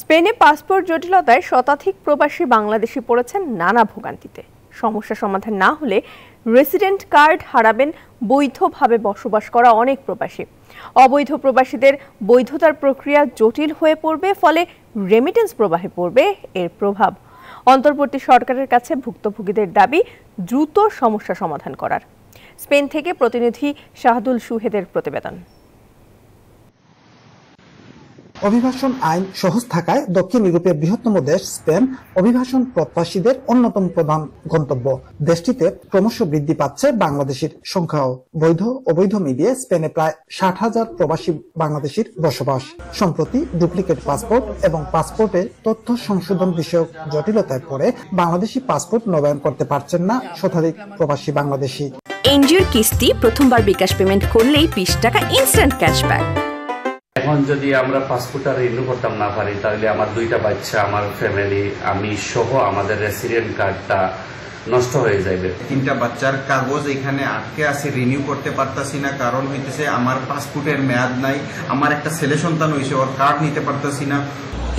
স্পেনে পাসপোর্ট জটিলতায় শতাধিক প্রবাসী বাংলাদেশি পড়েছেন নানা ভোগান্তিতে। সমস্যা সমাধান না হলে রেসিডেন্ট কার্ড হারাবেন বৈধভাবে বসবাস করা অনেক প্রবাসী। অবৈধ প্রবাসীদের বৈধতার প্রক্রিয়া জটিল হয়ে পড়বে, ফলে রেমিটেন্স প্রবাহে পড়বে এর প্রভাব। অন্তর্বর্তী সরকারের কাছে ভুক্তভোগীদের দাবি দ্রুত সমস্যা সমাধান করার। স্পেন থেকে প্রতিনিধি শাহাদুল সুহেদের প্রতিবেদন। অভিবাসন আইন সহজ থাকায় দক্ষিণ ইউরোপের বৃহত্তম দেশ স্পেন অভিবাসন প্রত্যাশীদের অন্যতম প্রধান গন্তব্য। দেশটিতে ক্রমশ বৃদ্ধি পাচ্ছে বাংলাদেশির সংখ্যাও। বৈধ অবৈধ মিলিয়ে স্পেনে প্রায় 60,000 প্রবাসী বাংলাদেশির বসবাস। সম্প্রতি ডুপ্লিকেট পাসপোর্ট এবং পাসপোর্টের তথ্য সংশোধন বিষয়ক জটিলতায় পড়ে বাংলাদেশি পাসপোর্ট নবায়ন করতে পারছেন না শতাধিক প্রবাসী বাংলাদেশি। এনজিওর কিস্তি প্রথমবার বিকাশ পেমেন্ট করলেই 20 টাকা ইনস্ট্যান্ট ক্যাশব্যাক। এখন যদি আমরা পাসপোর্টটা রিনিউ করতাম না পারি, তাহলে আমার 2টা বাচ্চা, আমার ফ্যামিলি, আমি সহ আমাদের রেসিডেন্ট কার্ডটা নষ্ট হয়ে যাবে। 3টা বাচ্চার কাগজ এখানে আটকে আছে, রিনিউ করতে পারতাছি না। কারণ হইতেছে আমার পাসপোর্টের মেয়াদ নাই। আমার একটা ছেলে সন্তান হয়েছে, ওর কার্ড নিতে পারতাছি না।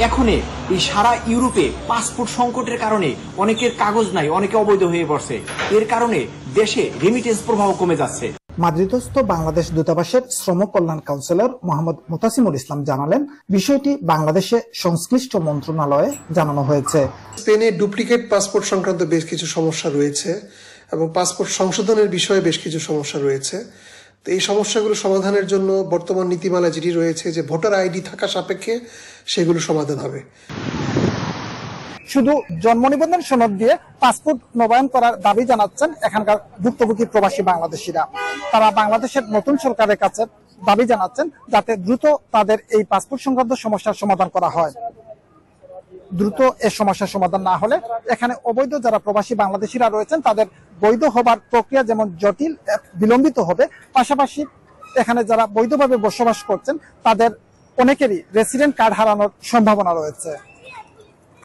এখন এই সারা ইউরোপে পাসপোর্ট সংকটের কারণে অনেকের কাগজ নাই, অনেকে অবৈধ হয়ে পড়ছে। এর কারণে দেশে রেমিটেন্স প্রবাহ কমে যাচ্ছে। মাদ্রিদস্থ বাংলাদেশ দূতাবাসের শ্রম কল্যাণ কাউন্সিলর মোহাম্মদ মুতাসিমুল ইসলাম জানালেন, বিষয়টি বাংলাদেশে সংশ্লিষ্ট মন্ত্রণালয়ে জানানো হয়েছে। স্পেনে ডুপ্লিকেট পাসপোর্ট সংক্রান্ত বেশ কিছু সমস্যা রয়েছে এবং পাসপোর্ট সংশোধনের বিষয়ে বেশ কিছু সমস্যা রয়েছে। তো এই সমস্যাগুলো সমাধানের জন্য বর্তমান নীতিমালা যেটি রয়েছে যে ভোটার আইডি থাকা সাপেক্ষে সেগুলো সমাধান হবে। শুধু জন্ম নিবন্ধন সনদ দিয়ে পাসপোর্ট নবায়ন করার দাবি জানাচ্ছেন এখানকার ভুক্তভোগী প্রবাসী বাংলাদেশিরা। তারা বাংলাদেশের নতুন সরকারের কাছে দাবি জানাচ্ছেন যাতে দ্রুত তাদের এই পাসপোর্ট সংক্রান্ত সমস্যার সমাধান করা হয়। দ্রুত এই সমস্যার সমাধান না হলে এখানে অবৈধ যারা প্রবাসী বাংলাদেশিরা রয়েছেন তাদের বৈধ হবার প্রক্রিয়া যেমন জটিল, বিলম্বিত হবে, পাশাপাশি এখানে যারা বৈধভাবে বসবাস করছেন তাদের অনেকেরই রেসিডেন্ট কার্ড হারানোর সম্ভাবনা রয়েছে।